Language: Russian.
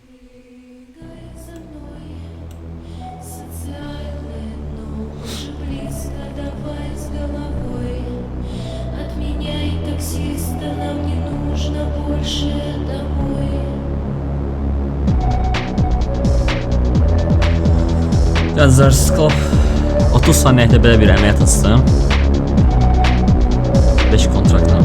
Прыгай за мной, социальный, но уже близко, давай с головой. Отменяй таксиста, нам не нужно больше домой. Qəzzarskop 30 saniyəlikdə belə bir əməliyyat açdım. 5 kontrakt